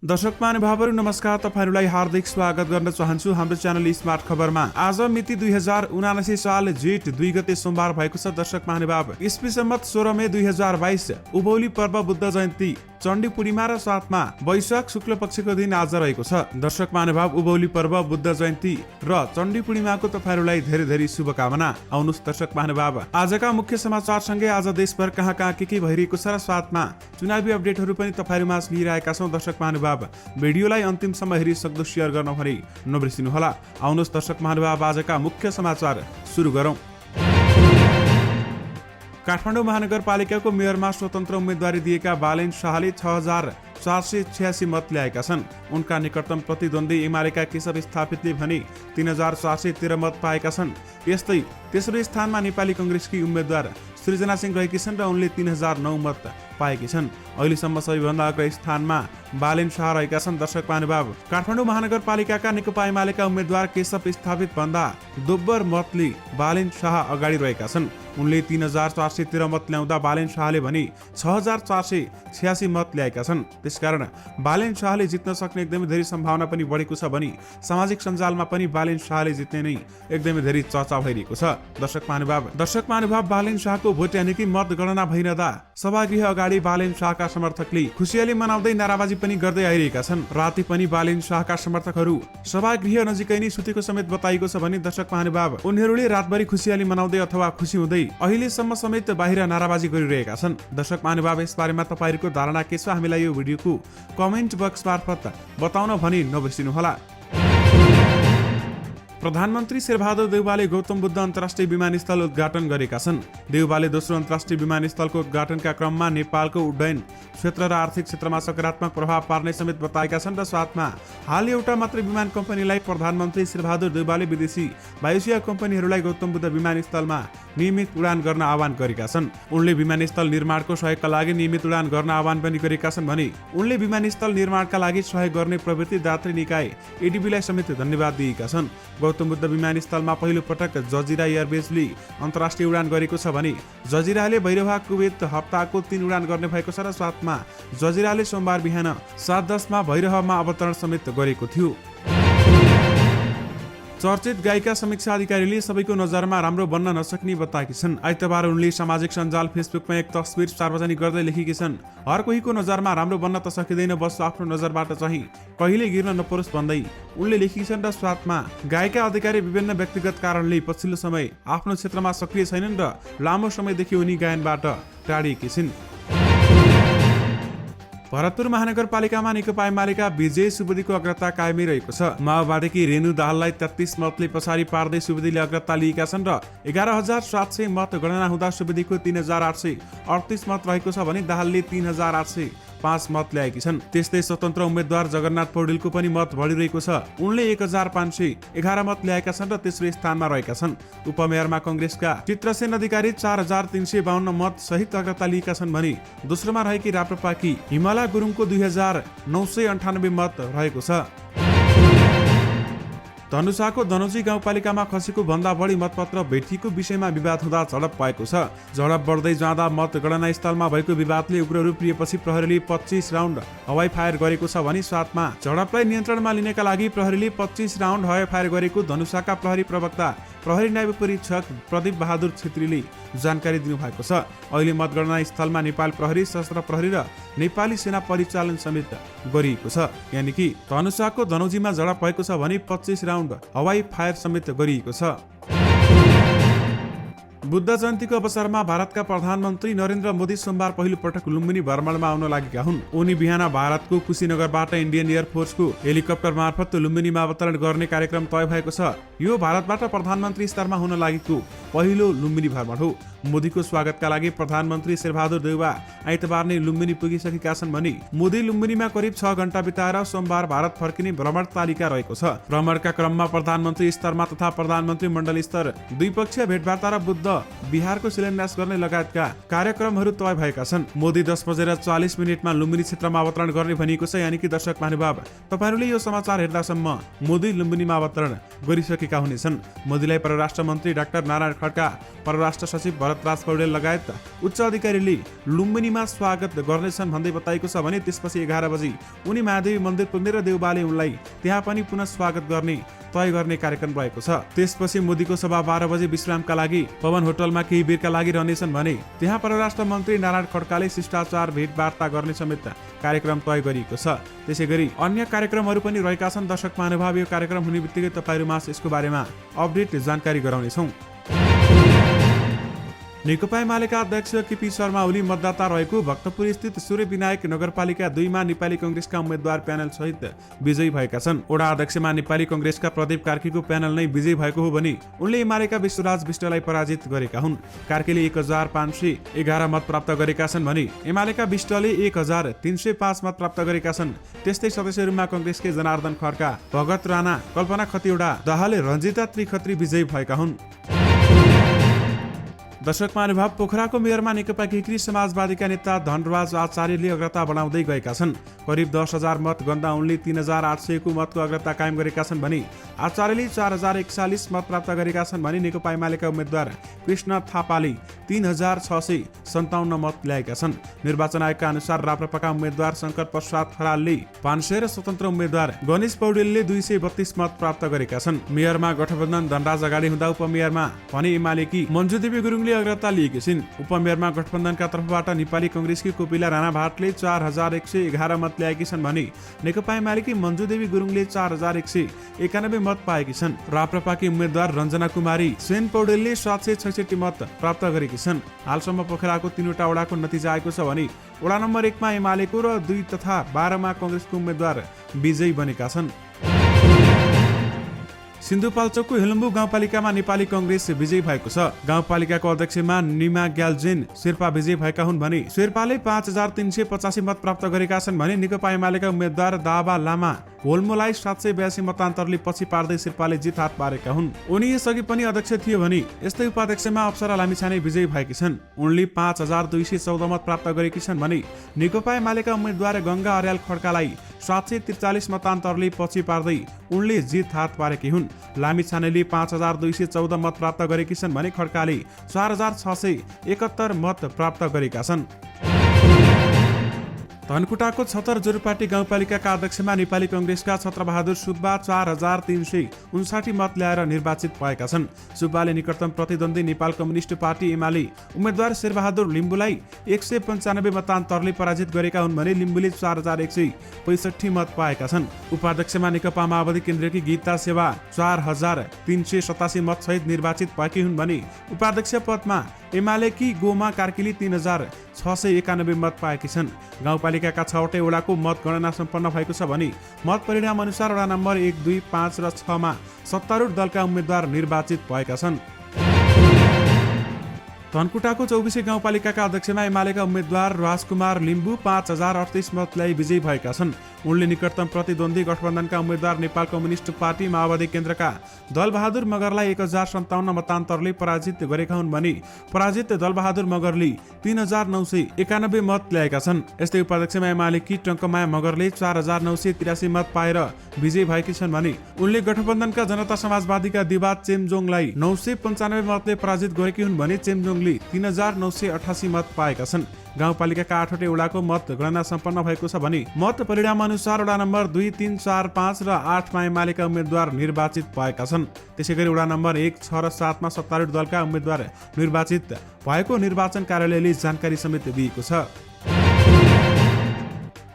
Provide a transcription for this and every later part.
दर्शक महानुभावहरू नमस्कार, तपाईहरुलाई हार्दिक स्वागत गर्न चाहन्छु हाम्रो च्यानल स्मार्ट खबरमा। आज मिति 2079 साल जेठ 2 गते सोमबार भएको छ। दर्शक महानुभाव, ईस्वी सम्मत 16 मे 2022 उभौली पर्व बुद्ध जयन्ती चण्डी पूर्णिमा र साथमा वैशाख शुक्ल पक्षको दिन आज रहेको छ। दर्शक महानुभाव, उभौली पर्व बुद्ध जयन्ती र चण्डी पूर्णिमाको तपाईहरुलाई धेरै धेरै शुभकामना। आउनुस् दर्शक महानुभाव, आजका मुख्य समाचार सँगै आज देशभर कहाँ कहाँ के भइरहेको छ र साथमा चुनावी अपडेटहरू पनि तपाईहरुमा लिइरहेका छौं। दर्शक महानुभाव, भिडियोलाई अन्तिमसम्म हेरिसक्दो शेयर गर्न भने नबिर्सिनुहोला। आउनुहोस् दर्शक महानुभाव, आजका मुख्य समाचार सुरु गरौं। काठमाडौँ महानगरपालिकाको मेयरमा स्वतन्त्र उम्मेदवारी दिएका बालेन शाहले 6486 मत ल्याएका छन्। उनका निकटतम प्रतिद्वन्दी एमालेका केशव स्थापितले भने 3413 मत पाएका छन्। यस्तै तेस्रो स्थानमा नेपाली कंग्रेसकी उम्मेद्वार सृजना सिंह रहेकी छन् र उनले 3009 मत पाएकी छन्। अहिलेसम्म सबैभन्दा अग्र स्थानमा बालेन शाह रहेका छन्। दर्शक महानुभाव, काठमाडौँ महानगरपालिकाका नेकपा एमालेका उम्मेद्वार केशव स्थापित भन्दा दोब्बर मतले बालेन शाह अगाडि रहेका छन्। उनले 3413 मत ल्याउँदा बालेन शाहले भने 6486 मत ल्याएका छन्। त्यसकारण बालेन शाहले जित्न सक्ने एकदमै धेरै सम्भावना पनि बढेको छ भने सामाजिक सञ्जालमा पनि बालेन शाहले जित्ने नै एकदमै धेरै चर्चा भइरहेको छ। दर्शक महानुभाव, बालेन शाहको भोट यानि कि मत गणना भइरहँदा सभागृह अगाडि बालेन शाहका समर्थकले खुसियाली मनाउँदै नाराबाजी पनि गर्दै आइरहेका छन्। राति पनि बालेन शाहका समर्थकहरू सभागृह नजिकै नै सुतेको समेत बताइएको छ भने दर्शक महानुभाव, उनीहरूले रातभरि खुसियाली मनाउँदै अथवा खुसी हुँदै अहिलेसम्म समेत बाहिर नाराबाजी गरिरहेका छन्। दर्शक महानुभाव, यस बारेमा तपाईहरुको धारणा के छ हामीलाई यो भिडियोको कमेन्ट बक्स मार्फत बताउन भनी नबिर्सिनुहोला। प्रधानमन्त्री शेरबहादुर देउवाले गौतम बुद्ध अन्तर्राष्ट्रिय विमानस्थल उद्घाटन गरेका छन्। देउवाले दोस्रो अन्तर्राष्ट्रिय विमानस्थलको उद्घाटनका क्रममा नेपालको उड्डयन क्षेत्र र आर्थिक क्षेत्रमा सकारात्मक प्रभाव पार्ने समेत बताएका छन् र साथमा हाल एउटा मात्र विमान कम्पनीलाई प्रधानमन्त्री शेरबहादुर देउवाले विदेशी वायुसेवा कम्पनीहरूलाई गौतम बुद्ध विमानस्थलमा नियमित उडान गर्न आह्वान गरेका छन्। उनले विमानस्थल निर्माणको सहयोगका लागि नियमित उडान गर्न आह्वान पनि गरेका छन् भने उनले विमानस्थल निर्माणका लागि सहयोग गर्ने प्रवृत्ति दात्री निकाय एडीबीलाई समेत धन्यवाद दिएका छन्। गौतम बुद्ध विमानस्थलमा पहिलो पटक जजिरा एयरबेजले अन्तर्राष्ट्रिय उडान गरेको छ भने जजिराले भैरवा कुवेत हप्ताको 3 उडान गर्ने भएको छ र साथमा जजिराले सोमबार बिहान 7:10 मा भैरवमा अवतरण समेत गरेको थियो। चर्चित गायिका समीक्षा अधिकारीले सबैको नजरमा राम्रो बन्न नसक्ने बताएकी छन्। आइतबार उनले सामाजिक सञ्जाल फेसबुकमा एक तस्बिर सार्वजनिक गर्दै लेखेकी छन्, हर कोहीको नजरमा राम्रो बन्न त सकिँदैन, बस आफ्नो नजरबाट चाहिँ कहिले गिर्न नपरोस् भन्दै उनले लेखेकी छन्। र साथमा गायिका अधिकारी विभिन्न व्यक्तिगत कारणले पछिल्लो समय आफ्नो क्षेत्रमा सक्रिय छैनन् र लामो समयदेखि उनी गायनबाट टाढिएकी छिन्। भरतपुर महानगरपालिकामा नेकपा एमालेका विजय सुवेदीको अग्रता कायमै रहेको छ। माओवादीकी रेणु दाहाललाई 33 मतले पछाडि पार्दै सुवेदीले अग्रता लिएका छन् र 11700 मत गणना हुँदा सुवेदीको 3838 मत रहेको छ भने दाहालले 3805 मत ल्याएकी छन्। त्यस्तै स्वतन्त्र उम्मेद्वार जगन्नाथ पौडेलको पनि मत बढिरहेको छ। उनले 1511 मत ल्याएका छन् र तेस्रो स्थानमा रहेका छन्। उपमेयरमा कंग्रेसका चित्रसेन अधिकारी 4352 मत सहित अग्रता लिएका छन् भने दोस्रोमा रहेकी राप्रपाकी हिमाला गुरुङको 2998 मत रहेको छ। धनुषाको धनुषी गाउँपालिकामा खसेको भन्दा बढी मतपत्र भेटिएको विषयमा विवाद हुँदा झडप भएको छ। झडप बढ्दै जाँदा मतगणना स्थलमा भएको विवादले उग्र रूप लिएपछि प्रहरीले 25 राउन्ड हवाई फायर गरेको छ भने साथमा झडपलाई नियन्त्रणमा लिनका लागि प्रहरीले 25 राउन्ड हवाई फायर गरेको धनुषाका प्रहरी प्रवक्ता प्रहरी नायब परीक्षक प्रदीप बहादुर छेत्रीले जानकारी दिनुभएको छ। अहिले मतगणना स्थलमा नेपाल प्रहरी, सशस्त्र प्रहरी र नेपाली सेना परिचालन समेत गरिएको छ। यानि कि धनुषाको धनौजीमा झडप भएको छ भने 25 राउन्ड हवाई फायर समेत गरिएको छ। बुद्ध जयन्तीको अवसरमा भारतका प्रधानमन्त्री नरेन्द्र मोदी सोमबार पहिलो पटक लुम्बिनी भ्रमणमा आउन लागेका हुन्। उनी बिहान भारतको कुशीनगरबाट इन्डियन एयरफोर्सको हेलिकप्टर मार्फत लुम्बिनीमा अवतरण गर्ने कार्यक्रम तय भएको छ। यो भारतबाट प्रधानमन्त्री स्तरमा हुन लागेको पहिलो लुम्बिनी भ्रमण हो। मोदीको स्वागतका लागि प्रधानमन्त्री शेरबहादुर देउवा आइतबार नै लुम्बिनी पुगिसकेका छन् भने मोदी लुम्बिनीमा करिब 6 घण्टा बिताएर सोमबार भारत फर्किने भ्रमण तालिका रहेको छ। भ्रमणका क्रममा प्रधानमन्त्री स्तरमा तथा प्रधानमन्त्री मण्डल स्तर द्विपक्षीय भेटवार्ता र बुद्ध बिहारको शिलान्यास गर्ने लगायतका कार्यक्रमहरू तय भएका छन्। मोदी 10:40 लुम्बिनी क्षेत्रमा अवतरण गर्ने भनिएको छ। यानि कि दर्शक महानुभाव, तपाईहरूले यो समाचार हेर्दासम्म मोदी लुम्बिनीमा अवतरण गरिसकेका हुनेछन्। मोदीलाई परराष्ट्र मन्त्री डाक्टर नारायण खड्का, परराष्ट्र सचिव भरतराज पौडेल लगायत उच्च अधिकारीले लुम्बिनीमा स्वागत गर्नेछन् भन्दै बताएको छ भने त्यसपछि 11 बजी उनी महादेवी मन्दिर पुग्ने र देउबाले उनलाई त्यहाँ पनि पुनः स्वागत गर्ने तय गर्ने कार्यक्रम रहेको छ। त्यसपछि मोदीको सभा 12 बजे विश्रामका लागि पवन होटलमा केही बेरका लागि रहनेछन् भने त्यहाँ परराष्ट्र मन्त्री नारायण खड्काले शिष्टाचार भेटवार्ता गर्ने समेत कार्यक्रम तय गरिएको छ। त्यसैगरी अन्य कार्यक्रमहरू पनि रहेका छन्। दर्शक महानुभाव, यो कार्यक्रम हुने बित्तिकै तपाईँहरूमा यसको बारेमा अपडेट जानकारी गराउनेछौँ। नेकपा एमालेका अध्यक्ष केपी शर्मा ओली मतदाता रहेको भक्तपुर स्थित सूर्य विनायक नगरपालिका 2 मा नेपाली कंग्रेसका उम्मेद्वार प्यानल सहित विजयी भएका छन्। वडा अध्यक्षमा नेपाली कंग्रेसका प्रदीप कार्कीको प्यानल नै विजयी भएको हो भने उनले एमालेका विश्वराज विष्टलाई पराजित गरेका हुन्। कार्कीले 1511 मत प्राप्त गरेका छन् भने एमालेका विष्टले 1305 मत प्राप्त गरेका छन्। त्यस्तै सदस्यहरूमा कंग्रेसकै जनार्दन खड्का, भगत राणा, कल्पना खतिवडा, दाहाल रञ्जिता त्रिखत्री विजयी भएका हुन्। दर्शक महानुभाव, पोखराको मेयरमा नेकपा एकीकृत समाजवादीका नेता धनराज आचार्यले अग्रता बढाउँदै गएका छन्। करिब 10,000 मत गन्दा उनले 3,800 मतको अग्रता कायम गरेका छन् भने आचार्यले 4,041 मत प्राप्त गरेका छन् भने नेकपा एमालेका उम्मेद्वार कृष्ण थापाले 3,657 मत ल्याएका छन्। निर्वाचन आयोगका अनुसार राप्रपाका उम्मेद्वार शंकर प्रसाद खरालले 500 र स्वतन्त्र उम्मेद्वार गणेश पौडेलले 232 मत प्राप्त गरेका छन्। मेयरमा गठबन्धन धनराज अगाडि हुँदा उपमेयरमा भने एमालेकी मञ्जुदेवी गुरुङले अग्रता लिएकी छिन्। उपमेयरमा गठबन्धनका तर्फबाट नेपाली कंग्रेसकी कोपिला राणा भाटले 4,111 मत ल्याएकी छन् भने नेकपा एमालेकी मञ्जुदेवी गुरुङले 4,191 मत पाएकी छन्। राप्रपाकी उम्मेद्वार रञ्जना कुमारी सेन पौडेलले 766 मत प्राप्त गरेकी छन्। हालसम्म पोखराको 3वटा वडाको नतिजा आएको छ भने वडा नम्बर 1 मा एमालेको र 2 तथा 12 मा कंग्रेसको उम्मेद्वार विजयी बनेका छन्। सिन्धुपाल्चोकको हेलम्बु गाउँपालिकामा नेपाली कंग्रेस विजयी भएको छ। गाउँपालिकाको अध्यक्षमा निमा ग्याल्जेन शेर्पा विजयी भएका हुन् भने शेर्पाले 5,385 मत प्राप्त गरेका छन् भने नेकपा एमालेका उम्मेद्वार दाबा लामा होल्मोलाई 782 मतान्तरले पछि पार्दै शेर्पाले जित हात पारेका हुन्। उनी यसअघि पनि अध्यक्ष थिए भने यस्तै उपाध्यक्षमा अप्सरा लामिछाने विजयी भएकी छन्। उनले 5,214 मत प्राप्त गरेकी छन् भने नेकपा एमालेका उम्मेद्वार गंगा अर्याल खड्कालाई 743 मतान्तरले पछि पार्दै उनले जित हात पारेकी हुन्। लामिछानेले 5,214 मत प्राप्त गरेकी छन् भने खड्काले 4,671 मत प्राप्त गरेका छन्। धनकुटाको छतर जोरपाटी गाउँपालिकाका अध्यक्षमा नेपाली कंग्रेसका छत्रबहादुर सुब्बा 4,359 मत ल्याएर निर्वाचित भएका छन्। सुब्बाले निकटतम प्रतिद्वन्दी नेपाल कम्युनिस्ट पार्टी एमाले उम्मेद्वार शेरबहादुर लिम्बुलाई 195 मतान्तरले पराजित गरेका हुन् भने लिम्बुले 4,165 मत पाएका छन्। उपाध्यक्षमा नेकपा माओवादी केन्द्रकी गीता सेवा 4,387 मत सहित निर्वाचित भएकी हुन् भने उपाध्यक्ष पदमा एमालेकी गोमा कार्कीले 3,691 मत पाएकी छन्। गाउँपालिकाका 6वटै वडाको मत गणना सम्पन्न भएको छ भने मत परिणाम अनुसार वडा नम्बर 1, 2, 5 र 6 मा सत्तारूढ दलका उम्मेद्वार निर्वाचित भएका छन्। धनकुटाको 24 गाउँपालिकाका अध्यक्षमा एमालेका उम्मेद्वार राजकुमार लिम्बु 5,038 मत ल्याई विजयी भएका छन्। उनले निकटतम प्रतिद्वन्दी गठबन्धनका उम्मेद्वार नेपाल कम्युनिस्ट पार्टी माओवादी केन्द्रका दलबहादुर मगरलाई 1,057 मतान्तरले पराजित गरेका हुन् भने पराजित दलबहादुर मगरले 3,991 मत ल्याएका छन्। यस्तै उपाध्यक्षमा एमालेकी टङ्कमाया मगरले 4,983 मत पाएर विजयी भएकी छन् भने उनले गठबन्धनका जनता समाजवादीका दिवा चेम्जोङलाई 995 मतले पराजित गरेकी हुन् भने चेम्जोङले 3,988 मत पाएका छन्। गाउँपालिकाका 8वटै वडाको मत गणना सम्पन्न भएको छ भने मत परिणाम अनुसार वडा नम्बर 2, 3, 4, 5 र 8 मा एमालेका उम्मेद्वार निर्वाचित भएका छन्। त्यसैगरी वडा नम्बर 1, 6 र 7 मा सत्तारूढ दलका उम्मेद्वार निर्वाचित भएको निर्वाचन कार्यालयले जानकारी समेत दिएको छ।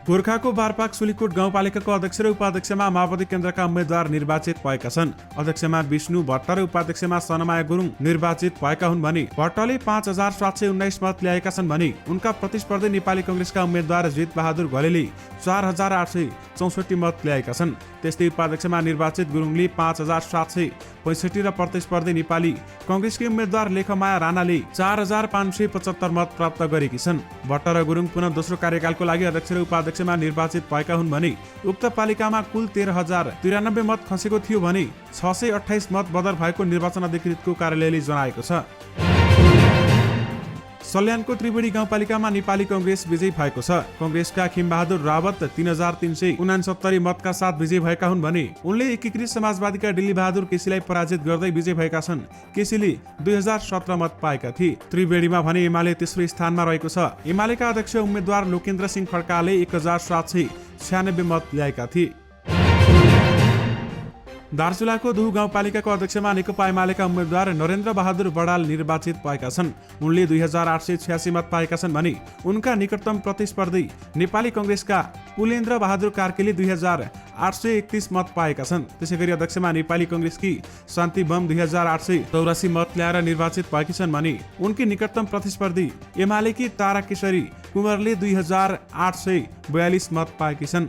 गोर्खाको बारपाक सुलीकोट गाउँपालिकाको अध्यक्ष र उपाध्यक्षमा माओवादी केन्द्रका उम्मेद्वार निर्वाचित भएका छन्। अध्यक्षमा विष्णु भट्ट र उपाध्यक्षमा सनमाया गुरुङ निर्वाचित भएका हुन् भने भट्टले 5,719 मत ल्याएका छन् भने उनका प्रतिस्पर्धी नेपाली कंग्रेसका उम्मेद्वार जित बहादुर घलेले 4,864 मत ल्याएका छन्। त्यस्तै उपाध्यक्षमा निर्वाचित गुरुङले 5,765 र प्रतिस्पर्धी नेपाली कंग्रेसकी उम्मेद्वार लेखमाया राणाले 4,575 मत प्राप्त गरेकी छन्। भट्ट र गुरुङ पुनः दोस्रो कार्यकालको लागि अध्यक्ष र उपाध्यक्षमा निर्वाचित भएका हुन् भने उक्त पालिकामा कुल 13,093 मत खसेको थियो भने 628 मत बदर भएको निर्वाचन अधिकृतको कार्यालयले जनाएको छ। सल्यानको त्रिवेणी गाउँपालिकामा नेपाली कंग्रेस विजयी भएको छ। कंग्रेसका खिमबहादुर रावत 3369 मतका साथ विजयी भएका हुन् भने उनले एकीकृत समाजवादीका डिल्ली बहादुर केसीलाई पराजित गर्दै विजयी भएका छन्। केसीले 2017 मत पाएका थिए। त्रिवेणीमा भने एमाले तेस्रो स्थानमा रहेको छ। एमालेका अध्यक्ष उम्मेद्वार लोकेन्द्र सिंह खड्काले 1796 मत ल्याएका थिए। दार्चुलाको दुहु गाउँपालिकाको अध्यक्षमा नेकपा एमालेका उम्मेद्वार नरेन्द्र बहादुर बडाल निर्वाचित भएका छन्। उनले 2886 मत पाएका छन् भने उनका निकटतम प्रतिस्पर्धी नेपाली कंग्रेसका पुलेन्द्र बहादुर कार्कीले 2831 मत पाएका छन्। त्यसैगरी अध्यक्षमा नेपाली कंग्रेसकी शान्ति बम 2884 मत ल्याएर निर्वाचित भएकी छन् भने उनकी निकटतम प्रतिस्पर्धी एमालेकी तारा केशरी कुँवरले 2842 मत पाएकी छन्।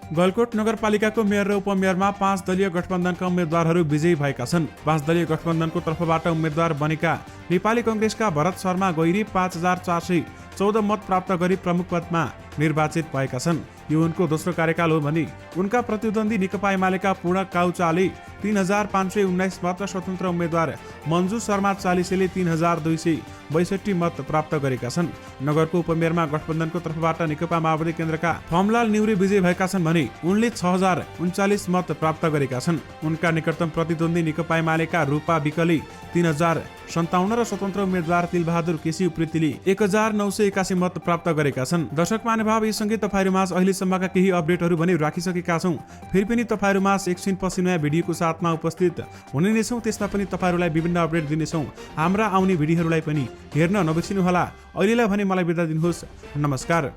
गलकोट नगरपालिकाको मेयर र उपमेयरमा 5 दलीय गठबन्धनका उम्मेद्वारहरू विजयी भएका छन्। 5 दलीय गठबन्धनको तर्फबाट उम्मेद्वार बनेका नेपाली कंग्रेसका भरत शर्मा गैरी 5414 मत प्राप्त गरी प्रमुख पदमा निर्वाचित भएका छन्। यो उनको दोस्रो कार्यकाल हो भने उनका प्रतिद्वन्दी नेकपा एमालेका पूर्ण काउचाले 3519 मत र स्वतन्त्र उम्मेद्वार मन्जु शर्मा चालिसेले 3262 मत प्राप्त गरेका छन्। नगरको उपमेयरमा गठबन्धनको तर्फबाट नेकपा माओवादी केन्द्रका फमलाल न्युरे विजयी भएका छन् भने उनले 6039 मत प्राप्त गरेका छन्। उनका निकटतम प्रतिद्वन्दी नेकपा एमालेका रूपा विकले 3057 र स्वतन्त्र उम्मेद्वार तिलबहादुर केसी उप्रेतीले 1981 मत प्राप्त गरेका छन्। दर्शक महानुभाव, यी सँगै तपाईहरुमाझ अहिलेसम्मका केही अपडेटहरू भने राखिसकेका छौं। फेरि पनि तपाईहरुमाझ एकछिनपछि नयाँ भिडियोको साथमा उपस्थित हुने नै छौं। त्यसमा पनि तपाईहरुलाई विभिन्न अपडेट दिनेछौं। हाम्रा आउने भिडियोहरूलाई पनि हेर्न नबिर्सिनुहोला। अहिलेलाई भने मलाई बिदा दिनुहोस्। नमस्कार।